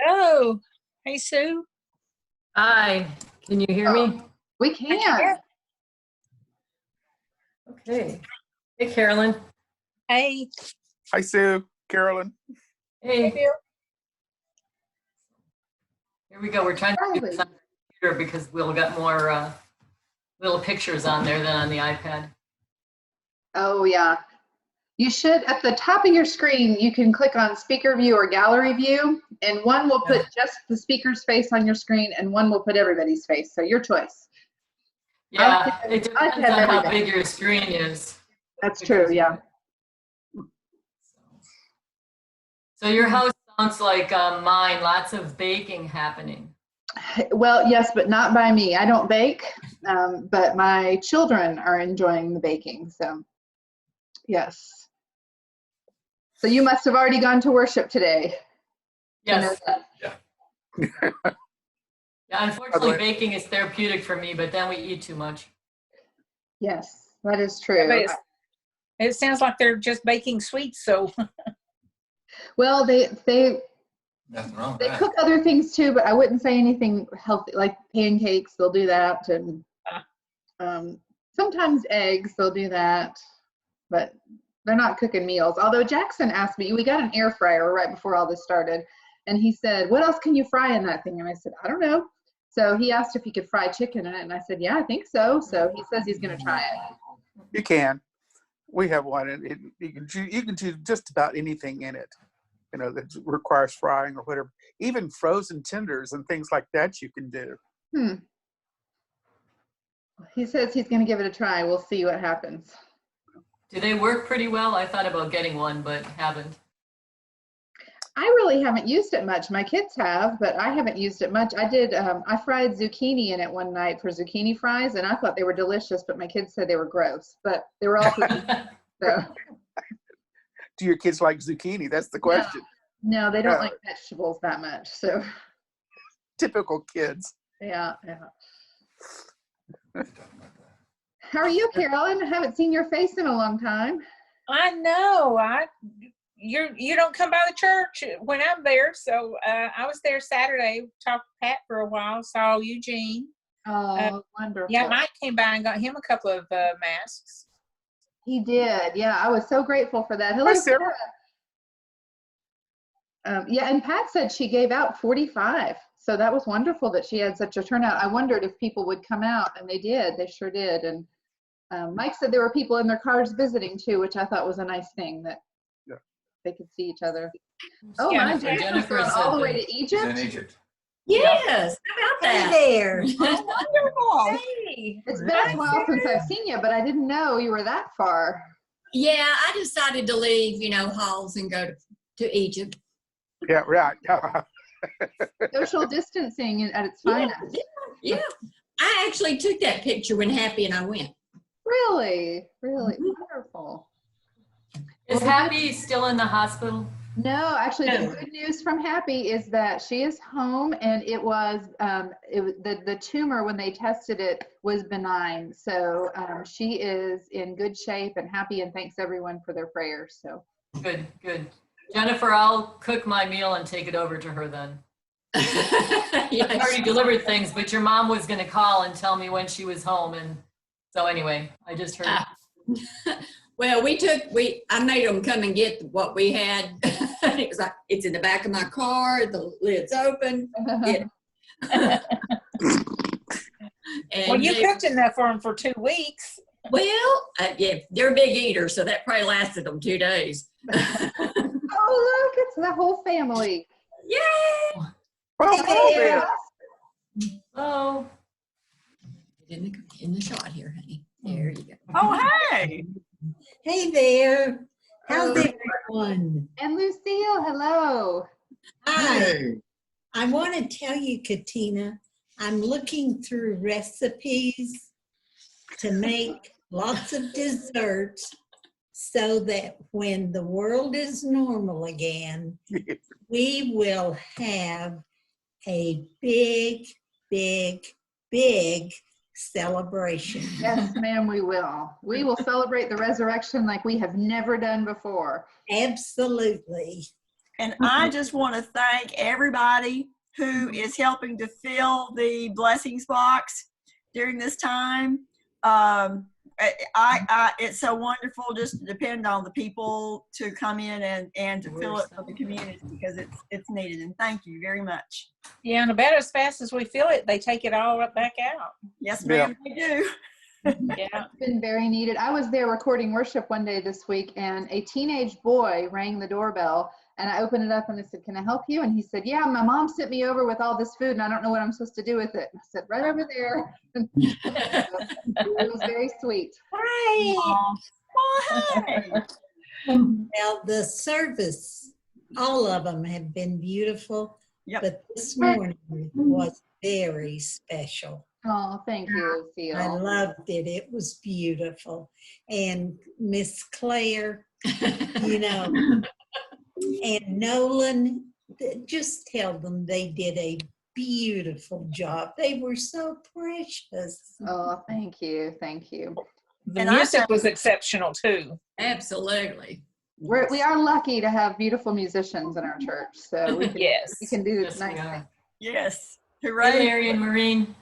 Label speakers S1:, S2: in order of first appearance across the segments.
S1: Oh, hey, Sue.
S2: Hi, can you hear me?
S3: We can.
S2: Okay. Hey, Carolyn.
S1: Hey.
S4: Hi, Sue. Carolyn.
S2: Hey.
S1: Bill.
S2: Here we go. We're trying to do this on the computer because we'll get more little pictures on there than on the iPad.
S3: Oh, yeah. You should, at the top of your screen, you can click on speaker view or gallery view, and one will put just the speaker's face on your screen, and one will put everybody's face. So your choice.
S2: Yeah, it depends on how big your screen is.
S3: That's true, yeah.
S2: So your house sounds like mine, lots of baking happening.
S3: Well, yes, but not by me. I don't bake, but my children are enjoying the baking, so yes. So you must have already gone to worship today.
S2: Yes.
S4: Yeah.
S2: Yeah, unfortunately, baking is therapeutic for me, but then we eat too much.
S3: Yes, that is true.
S1: It sounds like they're just baking sweets, so.
S3: Well, they
S4: Nothing wrong with that.
S3: cook other things too, but I wouldn't say anything healthy, like pancakes, they'll do that. And sometimes eggs, they'll do that, but they're not cooking meals. Although Jackson asked me, we got an air fryer right before all this started, and he said, what else can you fry in that thing? And I said, I don't know. So he asked if he could fry chicken in it, and I said, yeah, I think so. So he says he's going to try it.
S4: You can. We have one, and you can do just about anything in it, you know, that requires frying or whatever. Even frozen tenders and things like that you can do.
S3: He says he's going to give it a try. We'll see what happens.
S2: Do they work pretty well? I thought about getting one, but haven't.
S3: I really haven't used it much. My kids have, but I haven't used it much. I did, I fried zucchini in it one night for zucchini fries, and I thought they were delicious, but my kids said they were gross, but they were all pretty. So.
S4: Do your kids like zucchini? That's the question.
S3: No, they don't like vegetables that much, so.
S4: Typical kids.
S3: Yeah. How are you, Carolyn? I haven't seen your face in a long time.
S1: I know. You don't come by the church when I'm there, so I was there Saturday. Talked to Pat for a while. Saw Eugene.
S3: Oh, wonderful.
S1: Yeah, Mike came by and got him a couple of masks.
S3: He did. Yeah, I was so grateful for that. Hello,
S4: Hi, Sarah.
S3: Yeah, and Pat said she gave out 45. So that was wonderful that she had such a turnout. I wondered if people would come out, and they did. They sure did. And Mike said there were people in their cars visiting too, which I thought was a nice thing, that they could see each other. Oh,
S1: Yeah,
S3: my Jennifer's all the way to Egypt?
S4: In Egypt.
S5: Yes, how about that? Hey there.
S1: Oh, wonderful.
S5: Hey.
S3: It's been a while since I've seen you, but I didn't know you were that far.
S5: Yeah, I decided to leave, Halls and go to Egypt.
S4: Yeah, right.
S3: Social distancing at its finest.
S5: Yeah. I actually took that picture when Happy and I went.
S3: Really? Wonderful.
S2: Is Happy still in the hospital?
S3: No, actually, the good news from Happy is that she is home, and it was the tumor when they tested it was benign. So she is in good shape and happy, and thanks everyone for their prayers. So
S2: Good. Jennifer, I'll cook my meal and take it over to her then.
S5: Yes.
S2: I already delivered things, but your mom was going to call and tell me when she was home, and so anyway, I just heard.
S5: Well, I made them come and get what we had. It was like, it's in the back of my car, the lid's open.
S1: Well, you cooked enough for them for 2 weeks.
S5: Well, yeah, they're big eaters, so that probably lasted them 2 days.
S3: oh, look, it's the whole family.
S5: Yay!
S2: Oh.
S5: In the shot here, honey. There you go.
S1: Oh, hey.
S6: Hey there. How's everyone?
S3: And Lucille, hello.
S6: Hi.
S4: Hey.
S6: I want to tell you, Katina, I'm looking through recipes to make lots of desserts so that when the world is normal again, we will have a big celebration.
S3: Yes, ma'am, we will. We will celebrate the resurrection like we have never done before.
S6: Absolutely.
S7: And I just want to thank everybody who is helping to fill the blessings box during this time. It's so wonderful just to depend on the people to come in and to fill it for the community, because it's needed. And thank you very much.
S1: Yeah, and about as fast as we fill it, they take it all right back out.
S7: Yes, ma'am, they do.
S1: Yeah.
S3: It's been very needed. I was there recording worship one day this week, and a teenage boy rang the doorbell, and I opened it up and I said, "Can I help you?" And he said, "Yeah, my mom sent me over with all this food and I don't know what I'm supposed to do with it." I said, "Right over there." It was very sweet.
S7: Hi. Oh, hi.
S6: Now, the service, all of them have been beautiful,
S7: Yep.
S6: but this morning was very special.
S3: Oh, thank you,
S6: I
S3: Theo.
S6: loved it. It was beautiful. And Miss Claire, you know, and Nolan, just tell them they did a beautiful job. They were so precious.
S3: Oh, thank you. Thank you.
S1: The
S7: And I
S1: music
S7: thought-
S1: was exceptional too.
S5: Absolutely.
S3: We are lucky to have beautiful musicians in our church, so we
S1: Yes.
S3: can do
S2: Yes,
S3: nice
S2: we
S3: things.
S2: are.
S7: Yes.
S2: Hey,
S7: Hooray.
S2: Larry and Maureen.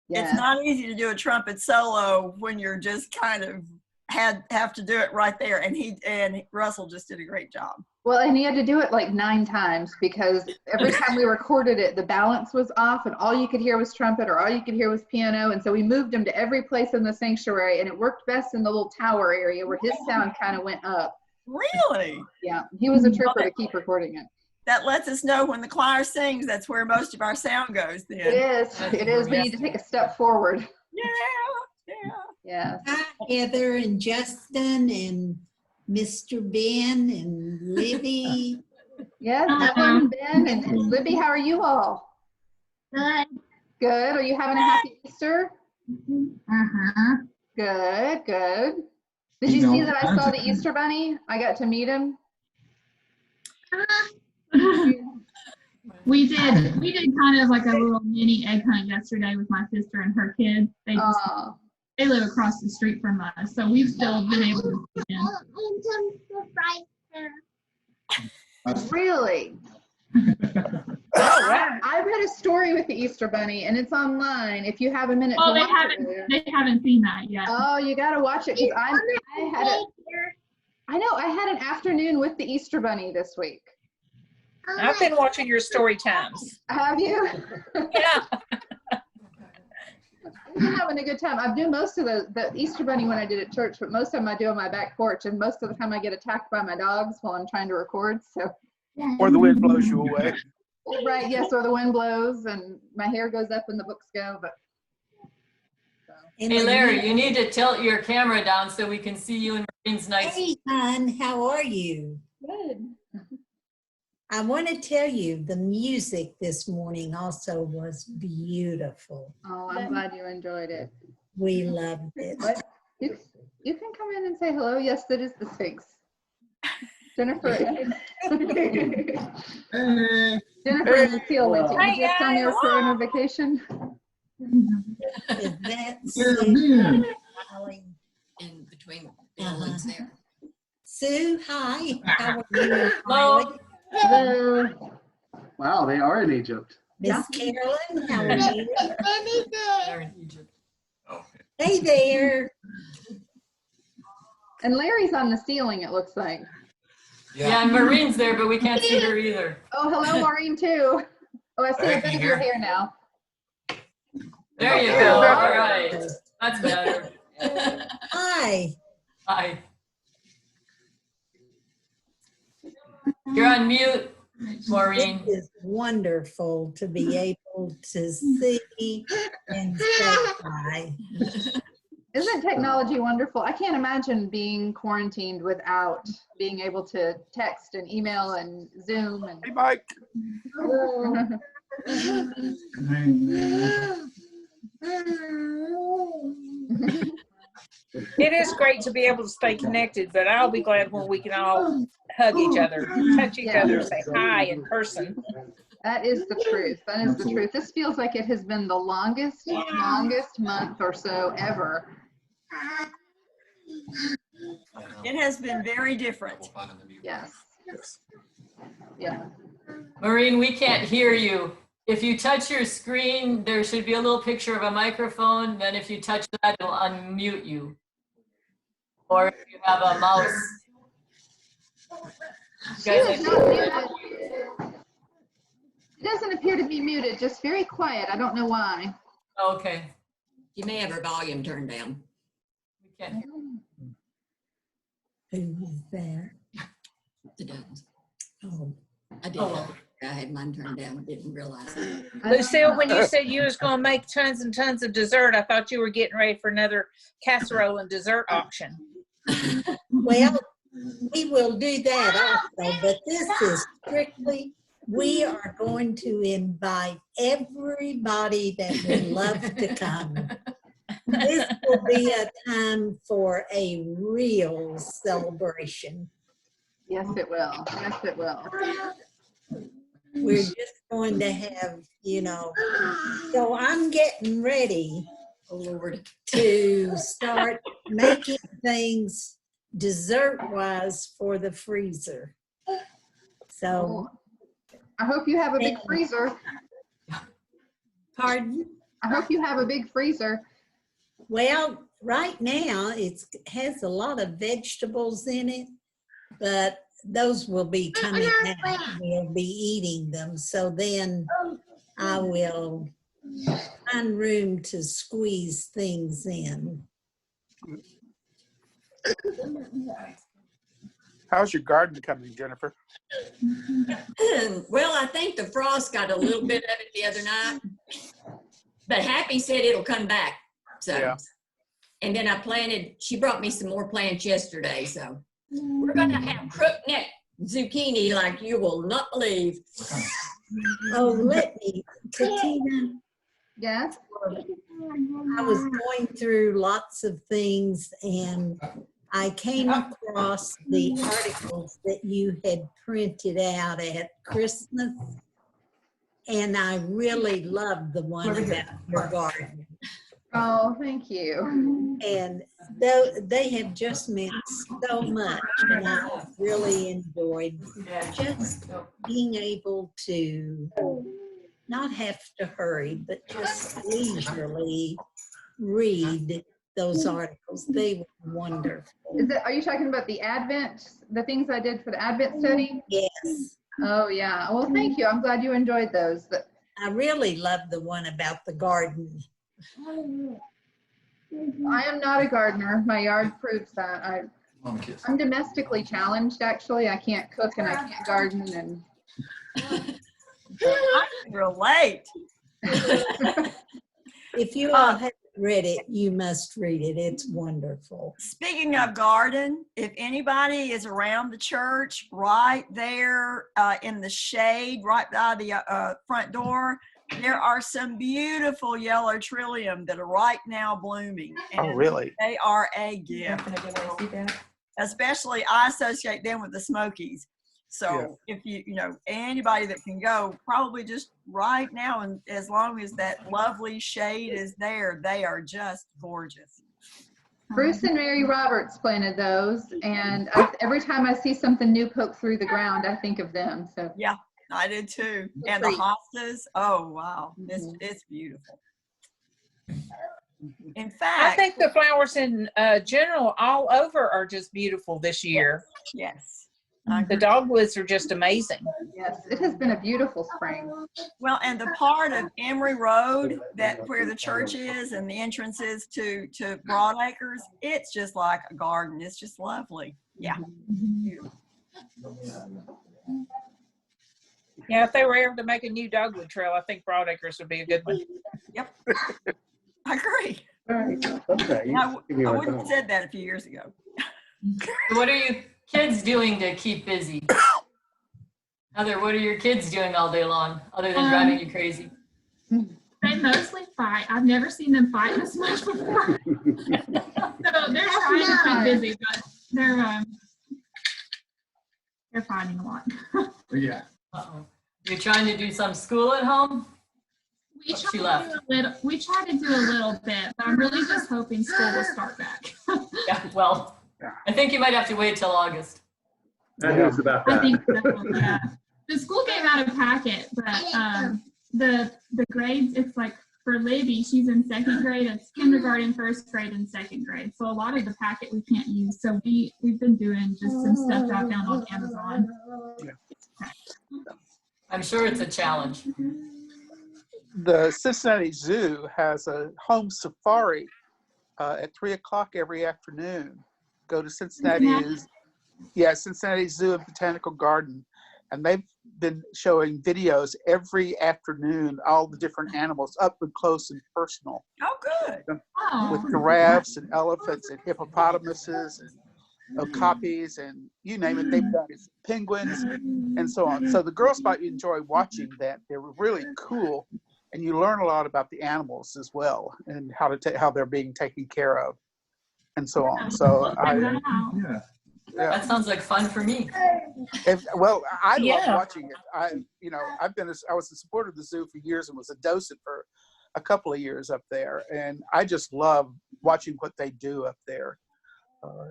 S3: Yeah.
S7: It's not easy to do a trumpet solo when you're just kind of have to do it right there. And Russell just did a great job.
S3: Well, and he had to do it like 9 times because every time we recorded it, the balance was off and all you could hear was trumpet or all you could hear was piano. And so we moved him to every place in the sanctuary, and it worked best in the little tower area where his sound kind of went up.
S7: Really?
S3: Yeah, he was a trooper to keep recording it.
S7: That lets us know when the choir sings, that's where most of our sound goes then.
S3: It is. It is. We need to take a step forward.
S7: Yeah.
S3: Yes.
S6: Hi, Heather and Justin and Mr. Ben and Libby.
S3: Yes, Ellen, Ben, and Libby, how are you all?
S8: Good.
S3: Good. Are you having a happy Easter?
S8: Uh-huh.
S3: Good, good. Did you see that I saw the Easter Bunny? I got to meet him.
S8: We did kind of like a little mini egg hunt yesterday with my sister and her kids. They live across the street from us, so we've still been able to see them.
S3: Really?
S1: Oh, wow.
S3: I read a story with the Easter Bunny, and it's online. If you have a minute
S8: Oh,
S3: to
S8: they
S3: watch it.
S8: haven't seen that yet.
S3: Oh, you got to watch it because I had an afternoon with the Easter Bunny this week.
S1: I've been watching your story times.
S3: Have you?
S1: Yeah.
S3: I've been having a good time. I do most of the Easter Bunny when I did at church, but most of them I do on my back porch, and most of the time I get attacked by my dogs while I'm trying to record. So.
S4: Or the wind blows you away.
S3: Right, yes, or the wind blows and my hair goes up and the books go, but. So.
S2: Hey, Larry, you need to tilt your camera down so we can see you in Maureen's nice.
S6: Hey, hon, how are you?
S3: Good.
S6: I want to tell you, the music this morning also was beautiful.
S3: Oh, I'm glad you enjoyed it.
S6: We loved it.
S3: What? You can come in and say hello. Yes, that is the Sphinx. Jennifer. Jennifer and Lucille went to
S1: Hi,
S3: Egypt on their
S1: guys.
S3: Corona vacation.
S6: Is that Sue? Holly?
S5: In between buildings there.
S6: Sue, hi. How are you?
S2: Hello.
S3: Hello.
S9: Wow, they are in Egypt.
S6: Miss Carolyn, how are you?
S2: They're in Egypt.
S6: Hey there.
S3: And Larry's on the ceiling, it looks like.
S2: Yeah, and Maureen's there, but we can't see her either.
S3: Oh, hello, Maureen, too. Oh, I see a bit of your hair now.
S2: There you go. All right. That's better.
S6: Hi.
S2: Hi. You're on mute, Maureen.
S6: It is wonderful to be able to see and say hi.
S3: Isn't technology wonderful? I can't imagine being quarantined without being able to text and email and Zoom and.
S4: Hey, Mike.
S1: It is great to be able to stay connected, but I'll be glad when we can all hug each other, touch each other, say hi in person.
S3: That is the truth. That is the truth. This feels like it has been the longest month or so ever.
S7: It has been very different.
S3: Yes. Yeah.
S2: Maureen, we can't hear you. If you touch your screen, there should be a little picture of a microphone. Then if you touch that, it'll unmute you. Or if you have a mouse.
S3: She is not muted. It doesn't appear to be muted, just very quiet. I don't know why.
S2: Okay.
S5: You may have her volume turned down.
S2: We can't hear.
S6: Who is that?
S5: It does.
S6: Oh,
S5: I did. I had mine turned down. I didn't realize it.
S1: Lucille, when you said you was going to make tons and tons of dessert, I thought you were getting ready for another casserole and dessert auction.
S6: well, we will do that also, but this is strictly, we are going to invite everybody that would love to come. This will be a time for a real celebration.
S3: Yes, it will. Yes, it will.
S6: We're just going to have, so I'm getting ready,
S5: Oh, Lord.
S6: to start making things dessert-wise for the freezer. So,
S3: I hope you have a big freezer.
S6: pardon?
S3: I hope you have a big freezer.
S6: Well, right now, it has a lot of vegetables in it, but those will be coming out. We'll be eating them. So then I will find room to squeeze things in.
S4: How's your garden coming, Jennifer?
S5: Well, I think the frost got a little bit of it the other night, but Happy said it'll come back. So,
S4: Yeah.
S5: And then she brought me some more plants yesterday. So we're going to have crookneck zucchini like you will not believe.
S6: Oh, Katina,
S3: Yes?
S6: I was going through lots of things and I came across the articles that you had printed out at Christmas. And I really loved the one about your garden.
S3: Oh, thank you.
S6: And they have just meant so much. And I really enjoyed just being able to not have to hurry, but just leisurely read those articles. They were wonderful.
S3: Are you talking about the the things I did for the Advent study?
S6: Yes.
S3: Oh, yeah. Well, thank you. I'm glad you enjoyed those.
S6: I really love the one about the garden.
S3: I am not a gardener. My yard proves that. I'm domestically challenged, actually. I can't cook and I can't garden. And
S7: I can relate.
S6: If you all haven't read it, you must read it. It's wonderful.
S7: Speaking of garden, if anybody is around the church, right there in the shade, right by the front door, there are some beautiful yellow trillium that are right now blooming. And
S4: Oh, really?
S7: they are a gift. Especially, I associate them with the Smokies. So if anybody that can go, probably just right now, and as long as that lovely shade is there, they are just gorgeous.
S3: Bruce and Mary Roberts planted those, and every time I see something new poke through the ground, I think of them. So
S7: yeah, I did too. And the hostas, oh wow, it's beautiful. In fact,
S1: I think the flowers in general all over are just beautiful this year.
S7: Yes.
S1: The dogwoods are just amazing.
S3: Yes, it has been a beautiful spring.
S7: Well, and the part of Emory Road where the church is and the entrance is to Broadacres, it's just like a garden. It's just lovely. Yeah. Beautiful.
S1: Yeah, if they were able to make a new dogwood trail, I think Broadacres would be a good one.
S7: Yep. I agree.
S9: Okay.
S7: I wouldn't have said that a few years ago.
S2: What are you kids doing to keep busy? Heather, what are your kids doing all day long other than driving you crazy?
S8: They mostly fight. I've never seen them fight this much before. So they're trying to keep busy, but they're fighting a lot.
S9: Yeah.
S2: Uh-oh. You're trying to do some school at home?
S8: We try to do a little bit, but I'm really just hoping school will start back.
S2: Yeah, well, I think you might have to wait till August.
S9: That is about
S8: I
S9: that.
S8: think so, yeah. The school gave out a packet, but the grades, it's like for Libby, she's in 2nd grade. It's kindergarten, 1st grade, and 2nd grade. So a lot of the packet we can't use. So we've been doing just some stuff I found on Amazon.
S2: I'm sure it's a challenge.
S4: The Cincinnati Zoo has a home safari at 3 o'clock every afternoon. Go to Cincinnati Zoo and Botanical Garden, and they've been showing videos every afternoon, all the different animals up and close and personal.
S7: Oh, good.
S4: With giraffes and elephants and hippopotamuses and okapis and you name it, they've done it. Penguins and so on. So the girls might enjoy watching that. They're really cool, and you learn a lot about the animals as well and how they're being taken care of and so on. So
S2: That sounds like fun for me.
S4: I love watching it. I was a supporter of the zoo for years and was a docent for a couple of years up there, and I just love watching what they do up there.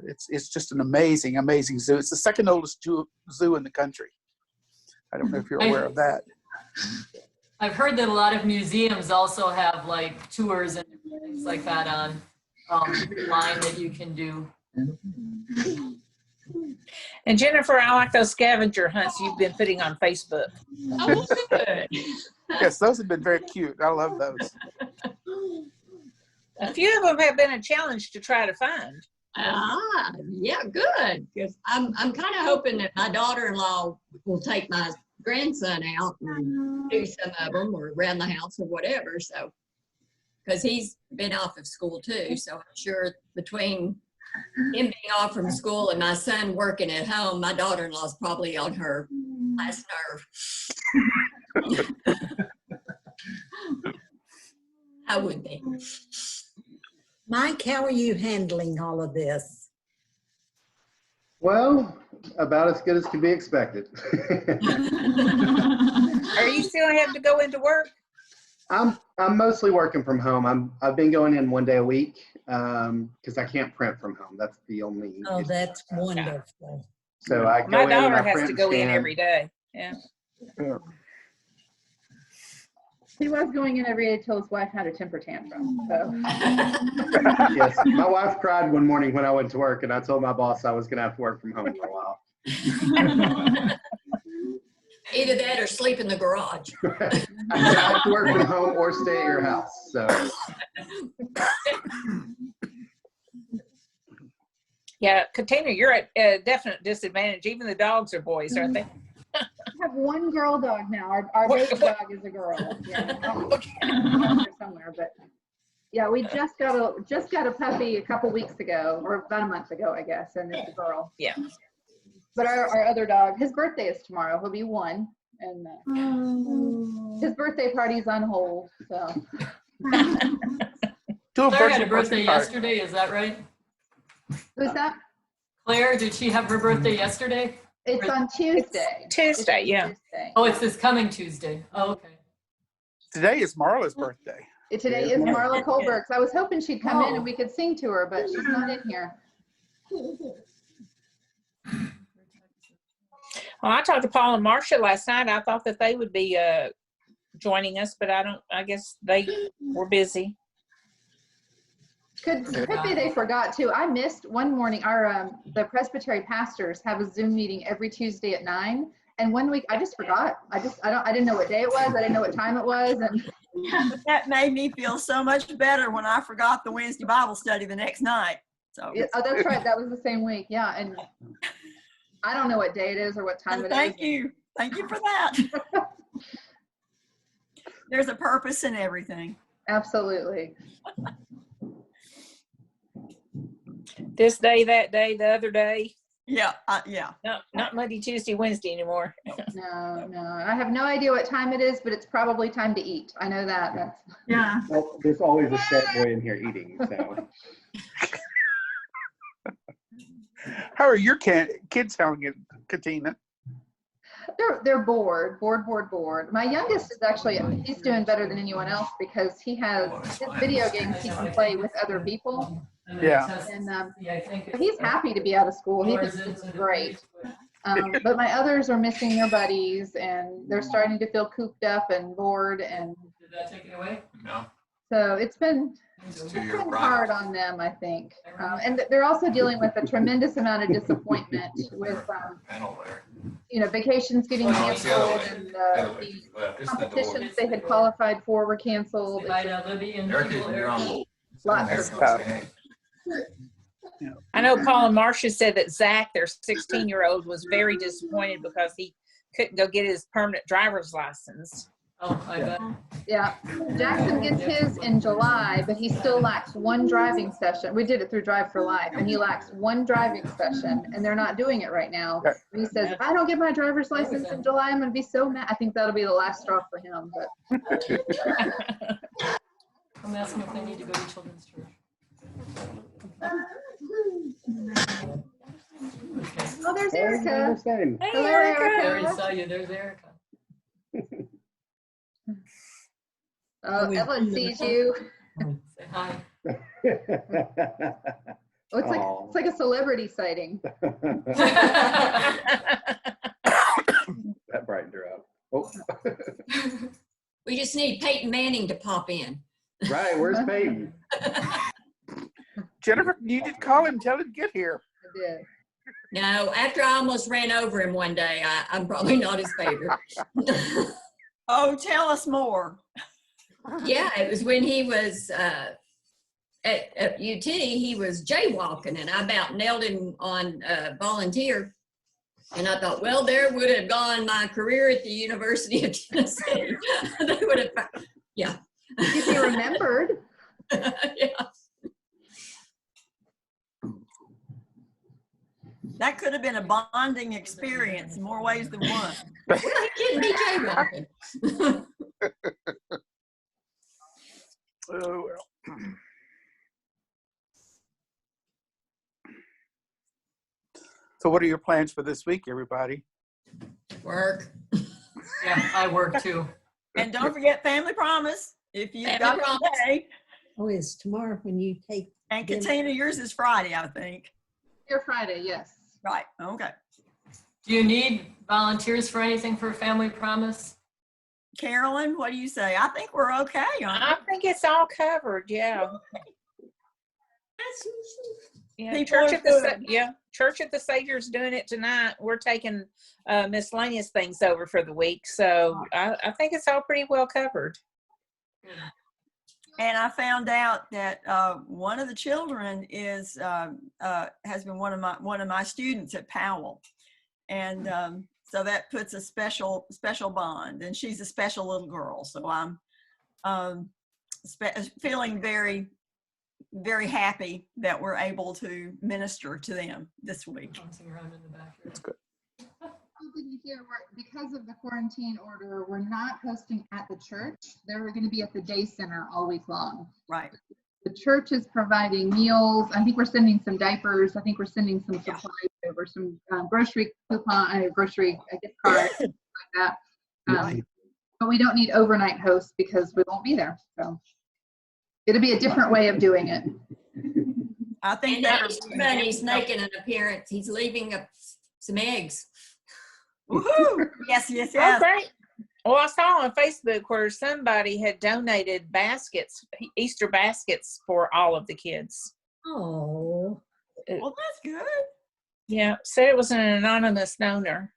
S4: It's just an amazing zoo. It's the 2nd oldest zoo in the country. I don't know if you're aware of that.
S2: I've heard that a lot of museums also have like tours and things like that on line that you can do.
S1: And Jennifer, I like those scavenger hunts you've been putting on Facebook.
S2: Oh, good.
S4: Yes, those have been very cute. I love those.
S1: A few of them have been a challenge to try to find.
S5: Yeah, good. Because I'm kind of hoping that my daughter-in-law will take my grandson out and do some of them or around the house or whatever. So, because he's been off of school too. So I'm sure between him being off from school and my son working at home, my daughter-in-law's probably on her last nerve. How would they?
S6: Mike, how are you handling all of this?
S9: Well, about as good as can be expected.
S1: Are you still having to go into work?
S9: I'm mostly working from home. I've been going in 1 day a week because I can't print from home. That's the only.
S6: Oh, that's wonderful.
S9: So I go
S1: My
S9: in and
S1: daughter
S9: I
S1: has
S9: print
S1: to
S9: and
S1: go in
S9: scan.
S1: every day. Yeah.
S3: He was going in every day till his wife had a temper tantrum. So.
S9: Yes, my wife cried one morning when I went to work, and I told my boss I was going to have to work from home for a while.
S5: Either that or sleep in the garage.
S9: I have to work from home or stay at your house. So.
S1: Yeah, Katina, you're at a definite disadvantage. Even the dogs are boys, aren't they?
S3: We have one girl dog now. Our baby dog is a girl. Yeah, somewhere, but yeah, we just got a puppy a couple weeks ago, or about a month ago, I guess, and it's a girl.
S1: Yeah.
S3: But our other dog, his birthday is tomorrow. He'll be 1, and his birthday party's on hold. So.
S2: Claire had a birthday yesterday. Is that right?
S3: Who's that?
S2: Claire, did she have her birthday yesterday?
S3: It's on Tuesday.
S1: Tuesday, yeah.
S3: Tuesday.
S2: Oh, it's this coming Tuesday. Oh, okay.
S4: Today is Marla's birthday.
S3: Today is Marla Kohlberg's. I was hoping she'd come in and we could sing to her, but she's not in here.
S1: Well, I talked to Paul and Marcia last night. I thought that they would be joining us, but I guess they were busy.
S3: Could be they forgot too. I missed one morning. Our the Presbyterian pastors have a Zoom meeting every Tuesday at 9, and one week I just forgot. I didn't know what day it was. I didn't know what time it was, and
S7: that made me feel so much better when I forgot the Wednesday Bible study the next night. So
S3: oh, that's right. That was the same week. Yeah, and I don't know what day it is or what time it is.
S7: Thank you for that. There's a purpose in everything.
S3: Absolutely.
S1: This day, that day, the other day.
S7: Yeah, yeah.
S1: No, not Monday, Tuesday, Wednesday anymore.
S3: No. I have no idea what time it is, but it's probably time to eat. I know that.
S8: Yeah.
S9: Well, there's always a fat boy in here eating. So.
S4: How are your kids handling it, Katina?
S3: They're bored. My youngest is actually, he's doing better than anyone else because he has his video games he can play with other people.
S4: Yeah.
S3: And he's happy to be out of school. He thinks this is great. But my others are missing their buddies, and they're starting to feel cooped up and bored, and
S2: Did that take it away?
S10: No.
S3: so it's been hard on them, I think. And they're also dealing with a tremendous amount of disappointment with, vacations getting canceled, and the competitions they had qualified for were canceled. Lots of stuff.
S1: I know Paul and Marcia said that Zach, their 16-year-old, was very disappointed because he couldn't go get his permanent driver's license.
S2: Oh, I bet.
S3: Yeah, Jackson gets his in July, but he still lacks one driving session. We did it through Drive for Life, and he lacks one driving session, and they're not doing it right now. He says, if I don't get my driver's license in July, I'm going to be so mad. I think that'll be the last straw for him. But
S2: I'm asking if they need to go to children's church.
S3: Oh, there's Erica.
S1: Hey,
S3: Hello,
S1: Erica.
S2: I already saw you. There's Erica.
S3: Oh, Evelyn sees you.
S2: Say hi.
S3: Oh, it's like a celebrity sighting.
S9: That brightened her up. Oh.
S5: We just need Peyton Manning to pop in.
S9: Right, where's Peyton?
S4: Jennifer, you did call him, tell him to get here.
S3: I did.
S5: No, after I almost ran over him one day, I'm probably not his favorite.
S7: Oh, tell us more.
S5: Yeah, it was when he was at UT, he was jaywalking, and I about nailed him on volunteer. And I thought, well, there would have gone my career at the University of Tennessee. They would have, yeah.
S3: If you remembered.
S5: Yeah.
S7: That could have been a bonding experience in more ways than one.
S5: Well, he couldn't be jaywalking.
S4: Oh, well. So what are your plans for this week, everybody?
S5: Work.
S2: Yeah, I work too.
S7: And don't forget Family Promise. If you
S5: Family
S7: got it
S5: Promise.
S7: today.
S6: Oh, it's tomorrow when you take.
S7: And Katina, yours is Friday, I think.
S3: Your Friday, yes.
S7: Right. Okay.
S2: Do you need volunteers for anything for Family Promise?
S7: Carolyn, what do you say? I think we're okay.
S1: I think it's all covered. Yeah. Yeah, Church at the Savior's doing it tonight. We're taking miscellaneous things over for the week, so I think it's all pretty well covered.
S7: And I found out that one of the children is has been one of my students at Powell, and so that puts a special bond. And she's a special little girl, so I'm feeling very, very happy that we're able to minister to them this week.
S4: That's good.
S3: Because of the quarantine order, we're not hosting at the church. They're going to be at the day center all week long.
S7: Right.
S3: The church is providing meals. I think we're sending some diapers. I think we're sending some supplies over, some grocery gift cards, like that. But we don't need overnight hosts because we won't be there. So it'll be a different way of doing it.
S7: I think
S5: Bunny's making an appearance. He's leaving some eggs.
S7: Woohoo! Yes.
S1: Oh, great. Well, I saw on Facebook where somebody had donated baskets, Easter baskets for all of the kids.
S6: Oh.
S7: Well, that's good.
S1: Yeah, said it was an anonymous donor.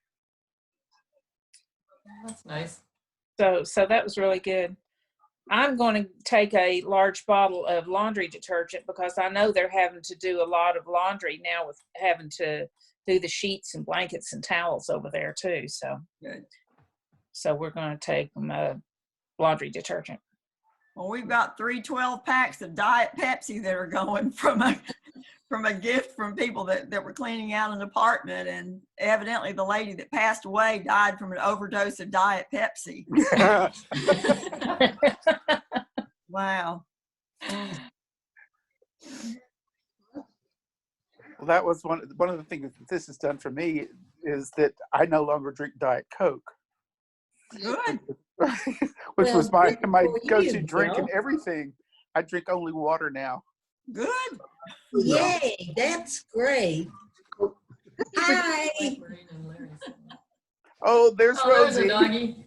S2: That's nice.
S1: So that was really good. I'm going to take a large bottle of laundry detergent because I know they're having to do a lot of laundry now with having to do the sheets and blankets and towels over there too. So
S7: good.
S1: So we're going to take laundry detergent.
S7: Well, we've got 3 12-packs of Diet Pepsi that are going from a gift from people that were cleaning out an apartment, and evidently the lady that passed away died from an overdose of Diet Pepsi. Wow.
S4: Well, that was one of the things that this has done for me is that I no longer drink Diet Coke.
S7: Good.
S4: Which was my go-to
S6: you,
S4: drink and
S6: Bill.
S4: everything. I drink only water now.
S7: Good.
S6: Yay, that's great. Hi.
S4: Oh, there's
S2: There's
S4: Rosie.
S2: a doggy.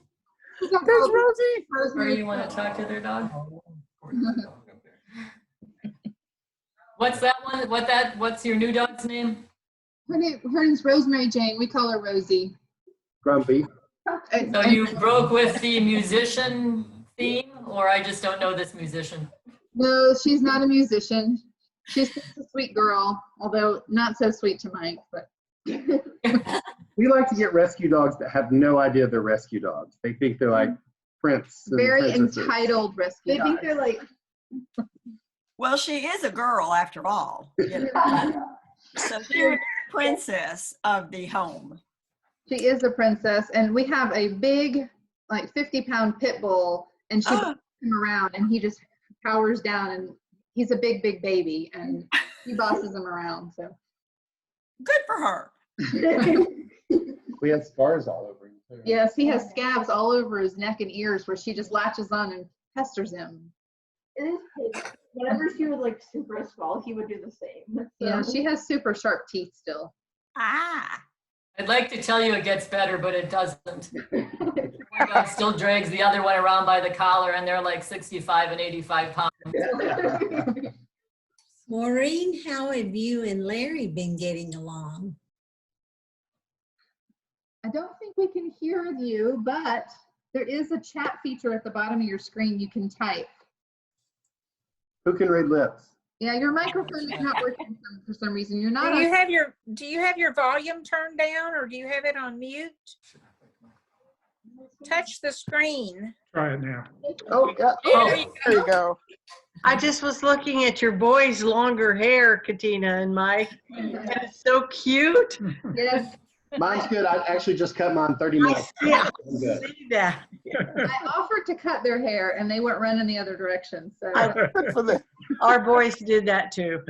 S4: There's Rosie.
S2: Or you want to talk to their dog? What's that one? What's your new dog's name?
S3: Her name's Rosemary Jane. We call her Rosie.
S9: Grumpy.
S2: So you broke with the musician theme, or I just don't know this musician?
S3: No, she's not a musician. She's just a sweet girl, although not so sweet to Mike. But
S9: We like to get rescue dogs that have no idea they're rescue dogs. They think they're like prince. And
S3: very
S9: princesses.
S3: entitled rescue
S10: They think
S3: dogs.
S10: they're like,
S7: Well, she is a girl after all. You know? So she's the princess of the home.
S3: She is a princess, and we have a big, like 50-pound pit bull, and she bosses him around, and he just powers down, and he's a big, big baby, and he bosses him around. So
S7: Good for her.
S9: We have scars all over him too.
S3: yes, he has scabs all over his neck and ears where she just latches on and pesters him.
S10: it is his. Whenever she was like super small, he would do the same.
S3: Yeah,
S10: So-
S3: she has super sharp teeth still.
S7: Ah.
S2: I'd like to tell you it gets better, but it doesn't. One dog still drags the other one around by the collar, and they're like 65 and 85 pounds.
S6: Maureen, how have you and Larry been getting along?
S3: I don't think we can hear you, but there is a chat feature at the bottom of your screen you can type.
S9: Who can read lips?
S3: Yeah, your microphone is not working for some reason. You're not
S1: Do you
S3: on.
S1: have your volume turned down, or do you have it on mute? Touch the screen.
S11: Try it now.
S3: Oh,
S4: There you go.
S12: I just was looking at your boy's longer hair, Katina and Mike. And it's so cute.
S3: yes.
S9: Mine's good. I actually just cut mine 30 minutes.
S12: Yeah,
S9: I'm good.
S12: see that.
S3: I offered to cut their hair, and they went running the other direction. So
S4: Good for them.
S12: Our boys did that too.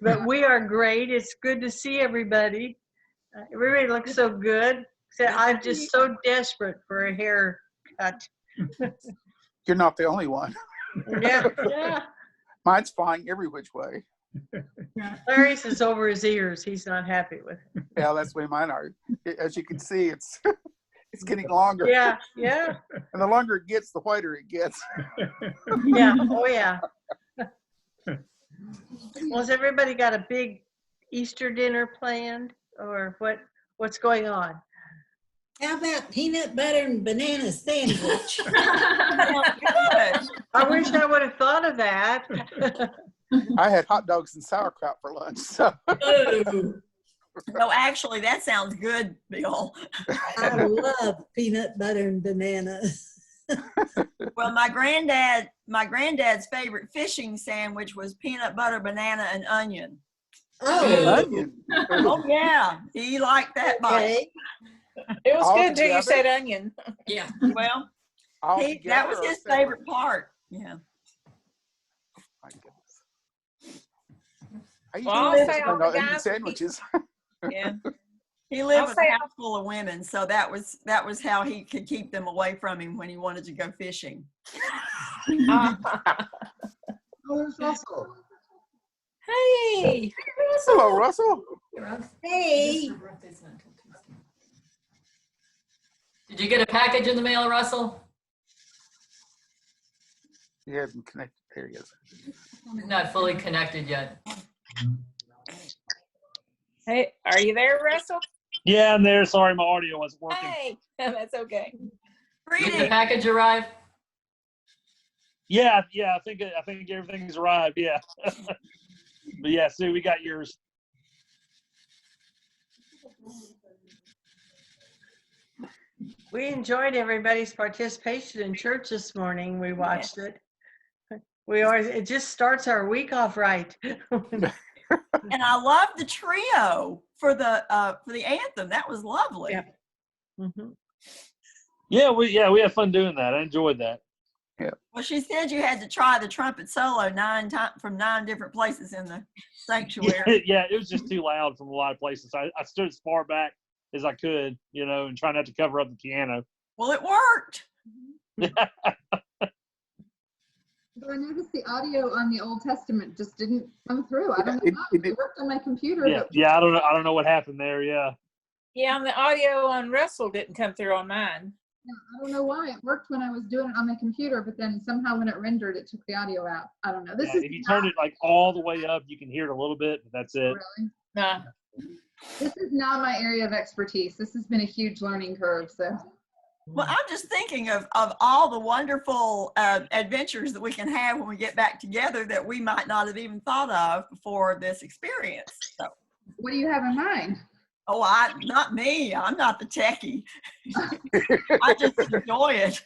S12: But we are great. It's good to see everybody. Everybody looks so good. So I'm just so desperate for a haircut.
S4: You're not the only one.
S12: Yeah, yeah.
S4: Mine's flying every which way.
S12: Larry's is over his ears. He's not happy with it.
S4: Yeah, that's the way mine are. As you can see, it's getting longer.
S12: Yeah, yeah,
S4: And the longer it gets, the whiter it gets.
S12: yeah. Oh, yeah. Well, has everybody got a big Easter dinner planned, or what's going on?
S6: How about peanut butter and banana sandwich?
S7: Good.
S12: I wish I would have thought of that.
S4: I had hot dogs and sauerkraut for lunch. So
S7: No, actually, that sounds good, Bill.
S6: I love peanut butter and banana.
S7: Well, my granddad's favorite fishing sandwich was peanut butter, banana, and onion.
S6: Oh,
S4: onion.
S7: Oh yeah, he liked that much.
S6: okay.
S1: It was
S4: All
S1: good until you
S4: together?
S1: said onion.
S2: Yeah.
S7: Well,
S4: All
S7: that
S4: together
S7: was
S4: or
S7: his
S4: separate?
S7: favorite part. Yeah.
S4: My goodness. I used
S1: Well,
S4: to
S1: I'll
S4: love
S1: say all the
S4: onion
S1: guys-
S4: sandwiches.
S1: Yeah.
S7: He lived
S1: I'll
S7: with
S1: say-
S7: a house full of women, so that was how he could keep them away from him when he wanted to go fishing.
S9: Oh, there's Russell.
S1: Hey.
S4: Hello, Russell.
S6: Hey,
S2: Did you get a package in the mail, Russell?
S4: He hasn't connected. There he is.
S2: He's not fully connected yet.
S1: Hey, are you there, Russell?
S11: Yeah, I'm there. Sorry, my audio wasn't working.
S1: Hey, that's okay.
S2: Did the
S7: Greetings.
S2: package arrive?
S11: Yeah, I think everything's arrived. Yeah, but yeah, Sue, we got yours.
S12: We enjoyed everybody's participation in church this morning. We watched it. It just starts our week off right.
S7: And I love the trio for the anthem. That was lovely.
S12: Yeah. Mhm.
S11: Yeah, we had fun doing that. I enjoyed that.
S7: Well, she said you had to try the trumpet solo 9 times from 9 different places in the sanctuary.
S11: Yeah, it was just too loud from a lot of places. I stood as far back as I could, and try not to cover up the piano.
S7: Well, it worked.
S3: So I noticed the audio on the Old Testament just didn't come through. I don't know.
S4: It-
S3: It worked on my computer.
S11: Yeah,
S3: but
S11: I don't know what happened there. Yeah.
S1: Yeah, and the audio on Russell didn't come through on mine.
S3: Yeah, I don't know why. It worked when I was doing it on my computer, but then somehow when it rendered, it took the audio out. I don't know. This is
S11: if you turn it like all the way up, you can hear it a little bit, but that's it.
S3: really.
S1: Nah.
S3: This is not my area of expertise. This has been a huge learning curve. So.
S7: Well, I'm just thinking of all the wonderful adventures that we can have when we get back together that we might not have even thought of before this experience. So,
S3: what do you have in mind?
S7: Oh, not me. I'm not the techie. I just enjoy it.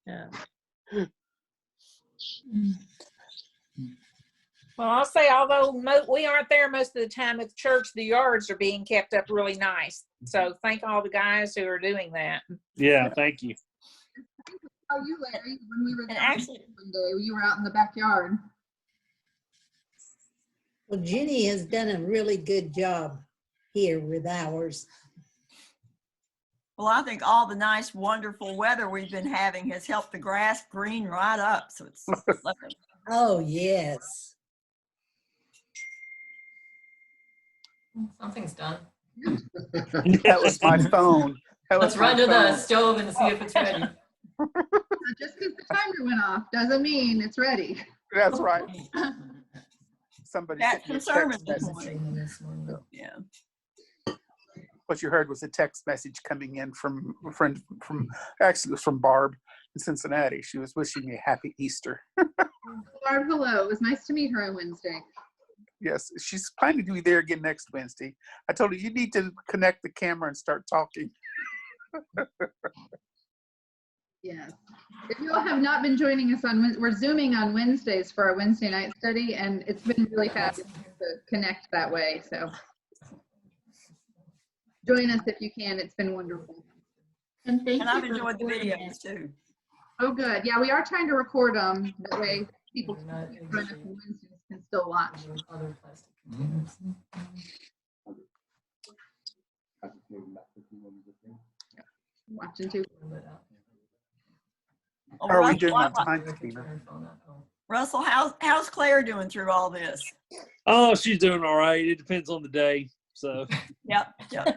S12: Yeah.
S1: Well, I'll say, although we aren't there most of the time at the church, the yards are being kept up really nice. So thank all the guys who are doing that.
S11: Yeah, thank you.
S3: Oh, you, Larry, when we were there
S7: actually,
S3: one day, you were out in the backyard.
S6: Well, Jenny has done a really good job here with ours.
S7: Well, I think all the nice, wonderful weather we've been having has helped the grass green right up. So it's lovely.
S6: Oh, yes.
S2: Something's done.
S4: That was my phone.
S2: Let's run to the stove and see if it's ready.
S3: Just because the timer went off doesn't mean it's ready.
S4: That's right. Somebody
S7: That's
S4: sent me a
S7: conservative.
S4: text message.
S7: Yeah.
S4: What you heard was a text message coming in from a friend actually it was from Barb in Cincinnati. She was wishing me a happy Easter.
S3: Barb, hello. It was nice to meet her on Wednesday.
S4: Yes, she's planning to be there again next Wednesday. I told her you need to connect the camera and start talking.
S3: Yes. If you all have not been joining us we're Zooming on Wednesdays for our Wednesday night study, and it's been really fabulous to connect that way. So join us if you can. It's been wonderful.
S8: And thank
S7: And I've
S8: you for
S7: enjoyed the
S8: recording
S7: videos too.
S3: Oh, good. Yeah, we are trying to record them. That way people can join us on Wednesdays can still watch. Watching too.
S7: Oh,
S4: How are we
S7: Russell,
S4: doing on time, Tina?
S7: Russell, how's Claire doing through all this?
S11: Oh, she's doing all right. It depends on the day. So
S7: Yep.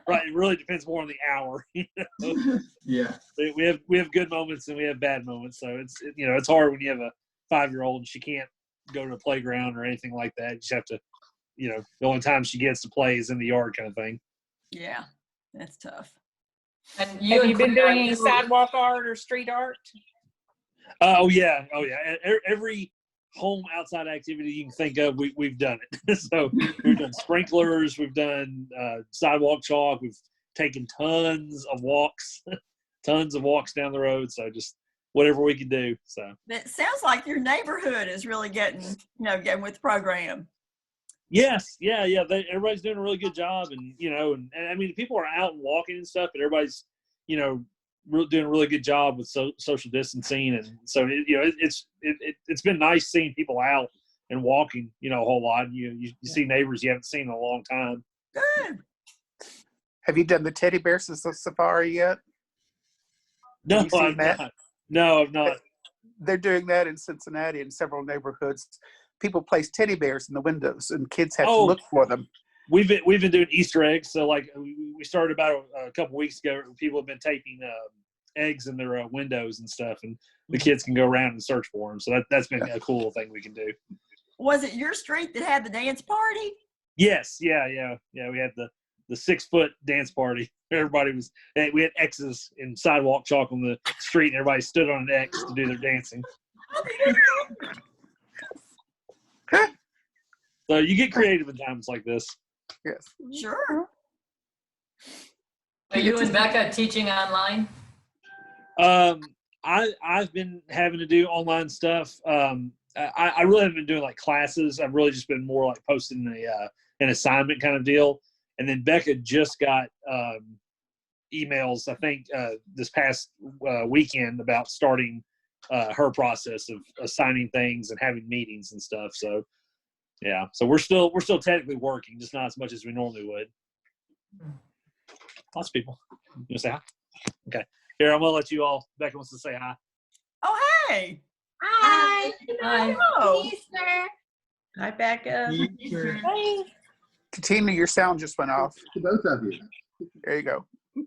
S11: right, it really depends more on the hour. You know?
S13: Yeah.
S11: We have good moments and we have bad moments. So it's hard when you have a 5-year-old and she can't go to a playground or anything like that. You just have to, the only time she gets to play is in the yard kind of thing.
S7: Yeah, that's tough.
S2: And
S1: Have you been doing any sidewalk art or street art?
S11: Oh yeah. Every home outside activity you can think of, we've done it. So we've done sprinklers, we've done sidewalk chalk, we've taken tons of walks down the road. So just whatever we can do. So
S7: It sounds like your neighborhood is really getting with the program.
S11: yes, yeah. Everybody's doing a really good job, and and I mean people are out and walking and stuff, but everybody's doing a really good job with social distancing, and so it's been nice seeing people out and walking a whole lot. You see neighbors you haven't seen in a long time.
S7: Good.
S4: Have you done the teddy bear safari yet?
S11: No, I've not. No, I've not.
S4: They're doing that in Cincinnati in several neighborhoods. People place teddy bears in the windows, and kids have to look for them.
S11: We've been doing Easter eggs. So like we started about a couple weeks ago. People have been taping eggs in their windows and stuff, and the kids can go around and search for them. So that's been a cool thing we can do.
S7: Was it your street that had the dance party?
S11: Yes, yeah. We had the 6-foot dance party. We had X's in sidewalk chalk on the street, and everybody stood on an X to do their dancing. So you get creative in times like this.
S4: Yes.
S7: Sure.
S2: Are you and Becca teaching online?
S11: I've been having to do online stuff. I really haven't been doing like classes. I've really just been more like posting an assignment kind of deal. And then Becca just got emails, I think, this past weekend about starting her process of assigning things and having meetings and stuff. So yeah, so we're still technically working, just not as much as we normally would. Lots of people. You want to say hi? Okay. Here, I'm gonna let you all. Becca wants to say hi.
S7: Oh, hey.
S10: Hi.
S2: Hi.
S7: Hello.
S10: Easter.
S12: Hi, Becca.
S10: Hey.
S4: Katina, your sound just went off.
S9: To both of you.
S4: There you go.
S13: Oh,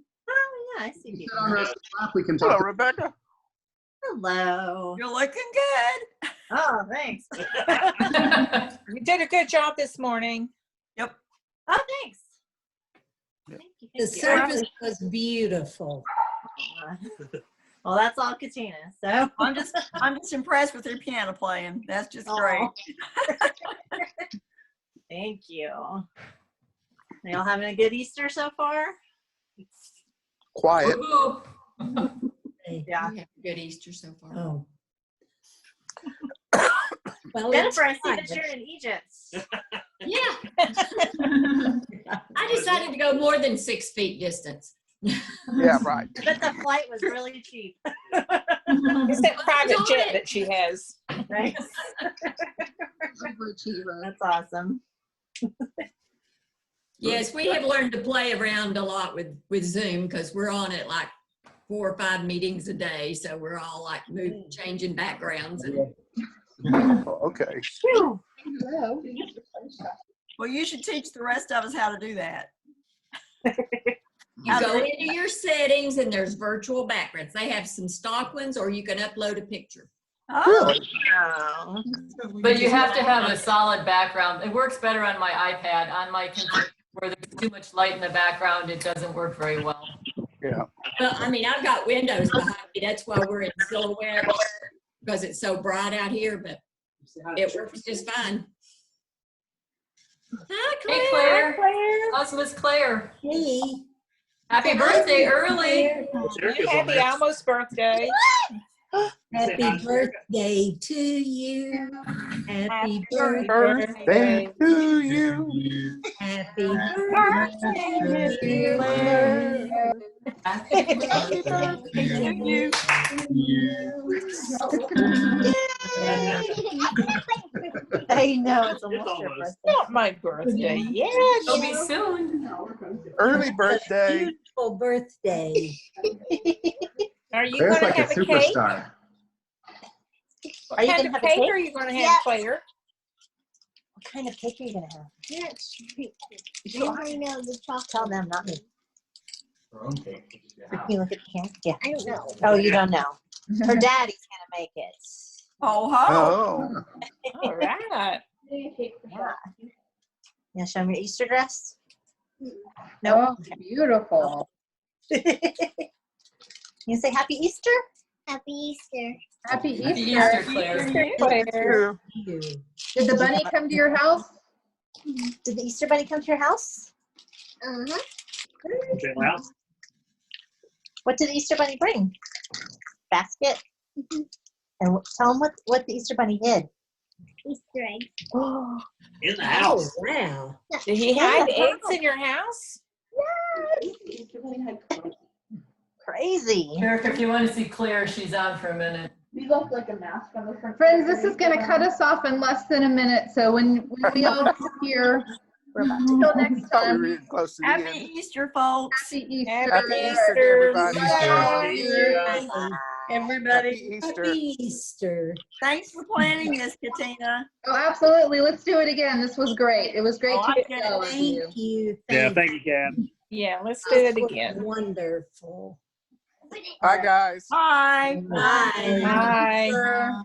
S13: yeah, I see you.
S9: Sit on Russell's lap, we can
S4: Hello,
S9: talk.
S4: Rebecca.
S13: Hello.
S7: You're looking good.
S13: Oh, thanks.
S1: You did a good job this morning.
S7: Yep.
S13: Oh, thanks.
S4: Yep.
S13: Thank you.
S6: The service was beautiful.
S13: Well, that's all Katina. So
S7: I'm just impressed with your piano playing. That's just great.
S13: Thank you. Are y'all having a good Easter so far?
S4: Quiet.
S13: Yeah.
S5: We have a good Easter so far.
S6: Oh. Well,
S13: Jennifer, I see
S6: fine.
S13: that you're in Egypt.
S5: Yeah. I decided to go more than 6 feet distance.
S4: Yeah, right.
S13: But the flight was really cheap.
S1: It's that private jet that she has.
S13: Right? That's awesome.
S5: Yes, we have learned to play around a lot with Zoom because we're on it like 4 or 5 meetings a day. So we're all like changing backgrounds. And
S4: Okay.
S3: Hello.
S7: Well, you should teach the rest of us how to do that.
S5: you go into your settings and there's virtual backgrounds. They have some stock ones or you can upload a picture.
S4: Really?
S13: Oh.
S2: But you have to have a solid background. It works better on my iPad. On my computer, where there's too much light in the background, it doesn't work very well.
S4: Yeah.
S5: Well, I mean, I've got windows behind me. That's why we're in silhouette because it's so bright out here, but it works just fine. Hi, Claire.
S2: Hey, Claire. How's Miss Claire?
S6: Hey.
S2: Happy birthday early.
S1: Happy almost birthday.
S6: Happy birthday to you. Happy
S4: Birthday to you.
S6: Happy birthday, dear Claire.
S7: Happy birthday to you.
S13: I know it's almost your birthday.
S1: Not my birthday yet.
S2: It'll be soon.
S4: Early birthday.
S6: Beautiful birthday.
S1: Are you
S9: Claire's
S1: going
S9: like
S1: to
S9: a
S1: have a cake?
S9: superstar.
S1: What
S13: Are you
S1: kind
S13: gonna
S1: of
S13: have a
S1: cake
S13: cake?
S1: are you going to have,
S13: Yes.
S1: Claire?
S13: What kind of cake are you gonna have?
S10: Yes. You already know the chocolate.
S13: Tell them, not me.
S9: Her own cake.
S13: You look at the camera. Yeah.
S10: I don't know.
S13: Oh, you don't know. Her daddy's gonna make it.
S7: Oh, ho.
S4: Oh.
S1: All right.
S13: Yeah. Yeah, show me your Easter dress.
S3: Oh, beautiful.
S13: You say Happy Easter?
S10: Happy Easter.
S3: Happy
S2: Happy
S3: Easter.
S2: Easter, Claire.
S3: Claire. Did the bunny come to your house?
S13: Did the Easter bunny come to your house?
S10: Uh-huh.
S13: What did the Easter bunny bring? Basket. And tell them what the Easter bunny did.
S10: Easter eggs.
S13: Oh,
S11: In the
S6: Oh,
S11: house.
S6: wow.
S1: Did he hide eggs in your house?
S13: crazy.
S2: Eric, if you want to see Claire, she's on for a minute.
S10: We left like a mask on the front.
S3: Friends, this is going to cut us off in less than a minute. So when we all disappear,
S13: We're about to
S3: until next
S4: Probably
S3: time.
S4: really close to the
S7: Happy
S4: end.
S7: Easter, folks.
S3: Happy Easter.
S1: Happy
S4: Easter, everybody.
S1: Bye.
S12: Everybody.
S4: Happy Easter.
S6: Happy Easter.
S7: Thanks for planning this, Katina.
S3: Oh, absolutely. Let's do it again. This was great. It was great
S7: Oh,
S3: to
S7: I
S3: get
S7: get it.
S3: to know you.
S6: Thank you.
S11: Yeah, thank you, Kat.
S1: Yeah, let's do it
S6: This was
S1: again.
S6: Wonderful.
S4: Hi, guys.
S7: Bye.
S6: Bye.
S1: Bye.
S3: Sure.